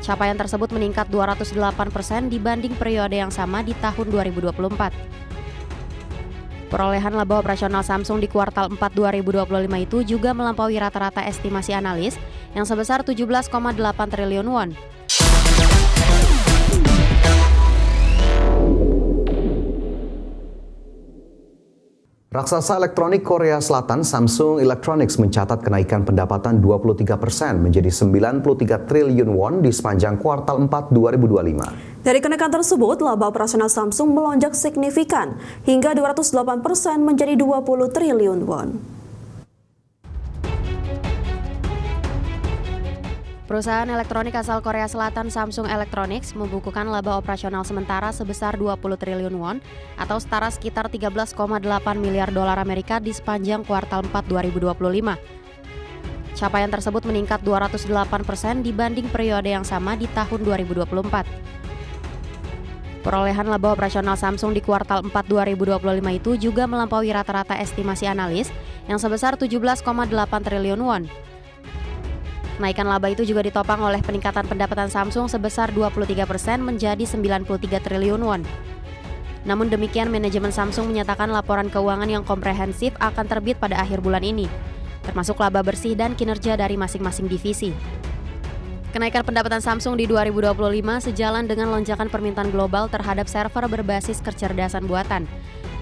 Capaian tersebut meningkat 208% dibanding periode yang sama di tahun 2024. Perolehan laba operasional Samsung di kuartal 4 2025 itu juga melampaui rata-rata estimasi analis yang sebesar 17,8 triliun won. Raksasa elektronik Korea Selatan Samsung Electronics mencatat kenaikan pendapatan 23% menjadi 93 triliun won di sepanjang kuartal 4 2025. Dari kenaikan tersebut, laba operasional Samsung melonjak signifikan hingga 208% menjadi 20 triliun won. Perusahaan elektronik asal Korea Selatan Samsung Electronics membukukan laba operasional sementara sebesar 20 triliun won atau setara sekitar 13,8 miliar dolar Amerika di sepanjang kuartal 4 2025. Capaian tersebut meningkat 208% dibanding periode yang sama di tahun 2024. Perolehan laba operasional Samsung di kuartal 4 2025 itu juga melampaui rata-rata estimasi analis yang sebesar 17,8 triliun won. Kenaikan laba itu juga ditopang oleh peningkatan pendapatan Samsung sebesar 23% menjadi 93 triliun won. Namun demikian, manajemen Samsung menyatakan laporan keuangan yang komprehensif akan terbit pada akhir bulan ini, termasuk laba bersih dan kinerja dari masing-masing divisi. Kenaikan pendapatan Samsung di 2025 sejalan dengan lonjakan permintaan global terhadap server berbasis kecerdasan buatan.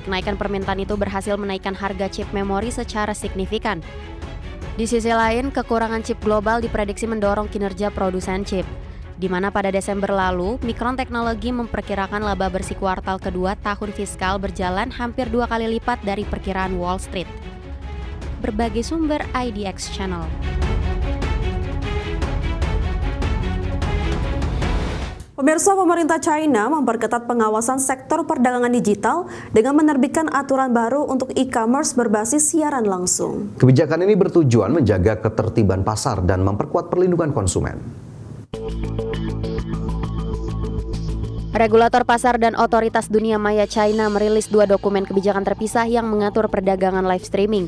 Kenaikan permintaan itu berhasil menaikkan harga chip memori secara signifikan. Di sisi lain, kekurangan chip global diprediksi mendorong kinerja produsen chip, di mana pada Desember lalu, Micron Technology memperkirakan laba bersih kuartal kedua tahun fiskal berjalan hampir 2 kali lipat dari perkiraan Wall Street. Berbagai sumber IDX Channel. Pemirsa, pemerintah China memperketat pengawasan sektor perdagangan digital dengan menerbitkan aturan baru untuk e-commerce berbasis siaran langsung. Kebijakan ini bertujuan menjaga ketertiban pasar dan memperkuat perlindungan konsumen. Regulator pasar dan otoritas dunia maya China merilis 2 dokumen kebijakan terpisah yang mengatur perdagangan live streaming.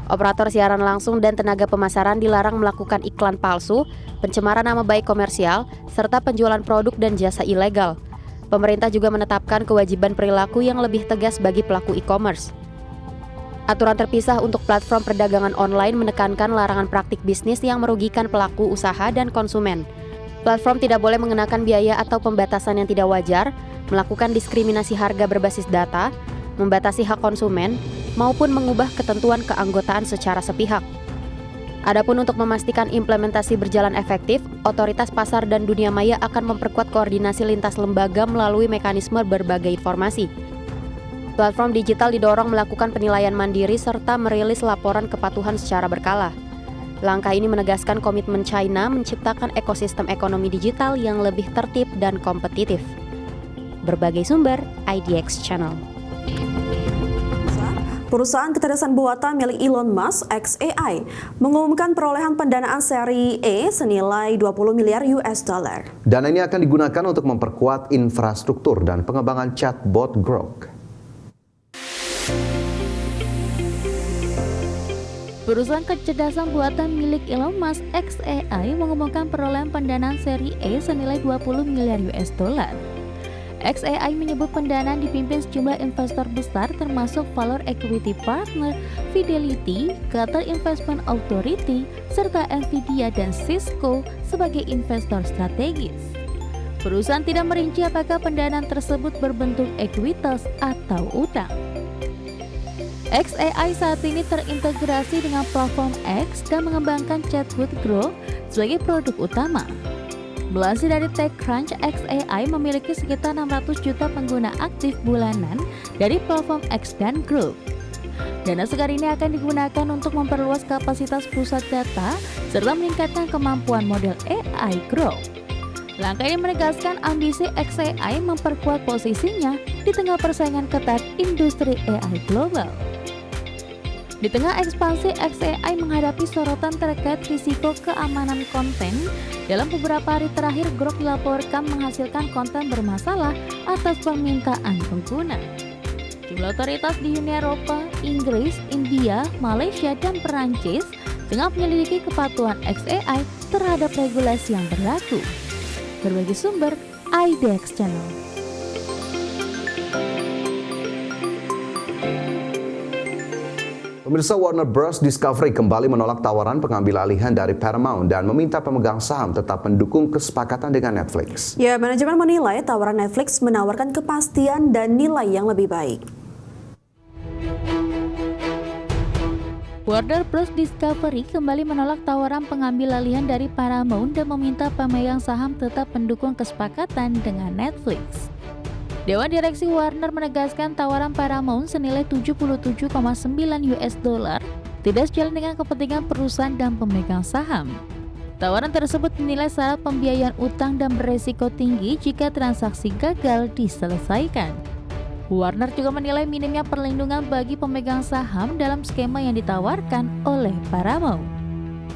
Operator siaran langsung dan tenaga pemasaran dilarang melakukan iklan palsu, pencemaran nama baik komersial, serta penjualan produk dan jasa ilegal. Pemerintah juga menetapkan kewajiban perilaku yang lebih tegas bagi pelaku e-commerce. Aturan terpisah untuk platform perdagangan online menekankan larangan praktik bisnis yang merugikan pelaku usaha dan konsumen. Platform tidak boleh mengenakan biaya atau pembatasan yang tidak wajar, melakukan diskriminasi harga berbasis data, membatasi hak konsumen, maupun mengubah ketentuan keanggotaan secara sepihak. Adapun untuk memastikan implementasi berjalan efektif, otoritas pasar dan dunia maya akan memperkuat koordinasi lintas lembaga melalui mekanisme berbagai informasi. Platform digital didorong melakukan penilaian mandiri serta merilis laporan kepatuhan secara berkala. Langkah ini menegaskan komitmen China menciptakan ekosistem ekonomi digital yang lebih tertib dan kompetitif. Berbagai sumber IDX Channel. Perusahaan kecerdasan buatan milik Elon Musk, xAI, mengumumkan perolehan pendanaan seri E senilai 20 miliar US dollar. Dana ini akan digunakan untuk memperkuat infrastruktur dan pengembangan chatbot Grok. Perusahaan kecerdasan buatan milik Elon Musk, xAI, mengumumkan perolehan pendanaan seri E senilai 20 miliar US dollar. xAI menyebut pendanaan dipimpin sejumlah investor besar termasuk Valor Equity Partner, Fidelity, Qatar Investment Authority, serta Nvidia dan Cisco sebagai investor strategis. Perusahaan tidak merinci apakah pendanaan tersebut berbentuk ekuitas atau utang. xAI saat ini terintegrasi dengan platform X dan mengembangkan chatbot Grok sebagai produk utama. Melansir dari TechCrunch, xAI memiliki sekitar 600 juta pengguna aktif bulanan dari platform X dan Grok. Dana segar ini akan digunakan untuk memperluas kapasitas pusat data serta meningkatkan kemampuan model AI Grok. Langkah ini menegaskan ambisi xAI memperkuat posisinya di tengah persaingan ketat industri AI global. Di tengah ekspansi, xAI menghadapi sorotan terkait risiko keamanan konten. Dalam beberapa hari terakhir, Grok dilaporkan menghasilkan konten bermasalah atas permintaan pengguna. Jumlah otoritas di Uni Eropa, Inggris, India, Malaysia, dan Perancis tengah menyelidiki kepatuhan xAI terhadap regulasi yang berlaku. Berbagai sumber IDX Channel. Pemirsa, Warner Bros. Discovery kembali menolak tawaran pengambil alihan dari Paramount dan meminta pemegang saham tetap mendukung kesepakatan dengan Netflix. Ya, manajemen menilai tawaran Netflix menawarkan kepastian dan nilai yang lebih baik. Warner Bros. Discovery kembali menolak tawaran pengambil alihan dari Paramount dan meminta pemegang saham tetap mendukung kesepakatan dengan Netflix. Dewan Direksi Warner menegaskan tawaran Paramount senilai 77,9 US dollar tidak sejalan dengan kepentingan perusahaan dan pemegang saham. Tawaran tersebut dinilai syarat pembiayaan utang dan beresiko tinggi jika transaksi gagal diselesaikan. Warner juga menilai minimnya perlindungan bagi pemegang saham dalam skema yang ditawarkan oleh Paramount.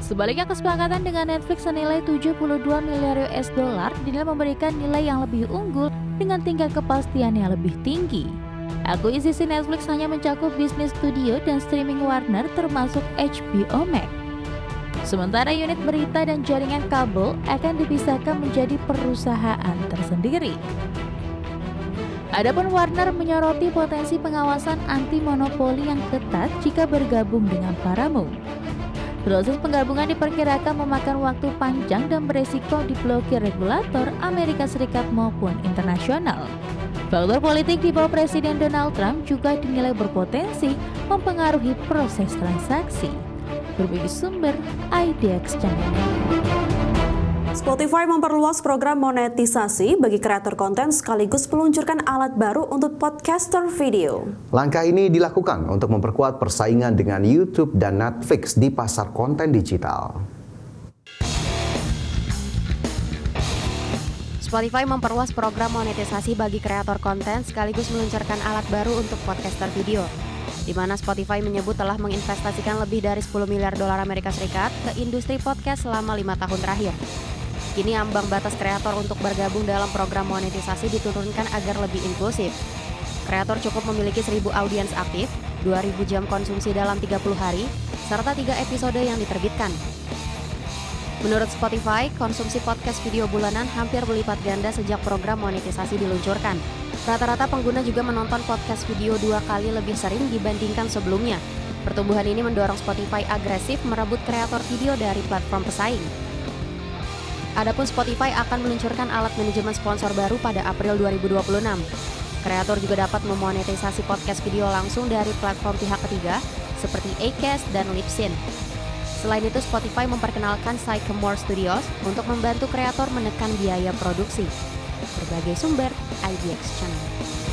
Sebaliknya, kesepakatan dengan Netflix senilai 72 miliar US dollar dinilai memberikan nilai yang lebih unggul dengan tingkat kepastian yang lebih tinggi. Akuisisi Netflix hanya mencakup bisnis studio dan streaming Warner termasuk HBO Max. Sementara unit berita dan jaringan kabel akan dipisahkan menjadi perusahaan tersendiri. Adapun Warner menyoroti potensi pengawasan anti monopoli yang ketat jika bergabung dengan Paramount. Proses penggabungan diperkirakan memakan waktu panjang dan beresiko diblokir regulator Amerika Serikat maupun internasional. Faktor politik di bawah Presiden Donald Trump juga dinilai berpotensi mempengaruhi proses transaksi. Berbagai sumber IDX Channel. Spotify memperluas program monetisasi bagi kreator konten sekaligus meluncurkan alat baru untuk podcaster video. Langkah ini dilakukan untuk memperkuat persaingan dengan YouTube dan Netflix di pasar konten digital. Spotify memperluas program monetisasi bagi kreator konten sekaligus meluncurkan alat baru untuk podcaster video, di mana Spotify menyebut telah menginvestasikan lebih dari 10 miliar dolar Amerika Serikat ke industri podcast selama 5 tahun terakhir. Kini ambang batas kreator untuk bergabung dalam program monetisasi diturunkan agar lebih inklusif. Kreator cukup memiliki 1.000 audiens aktif, 2.000 jam konsumsi dalam 30 hari, serta 3 episode yang diterbitkan. Menurut Spotify, konsumsi podcast video bulanan hampir berlipat ganda sejak program monetisasi diluncurkan. Rata-rata pengguna juga menonton podcast video 2 kali lebih sering dibandingkan sebelumnya. Pertumbuhan ini mendorong Spotify agresif merebut kreator video dari platform pesaing. Adapun Spotify akan meluncurkan alat manajemen sponsor baru pada April 2026. Kreator juga dapat memonetisasi podcast video langsung dari platform pihak ketiga seperti Acast dan Libsyn. Selain itu, Spotify memperkenalkan Sycamore Studios untuk membantu kreator menekan biaya produksi. Berbagai sumber IDX Channel.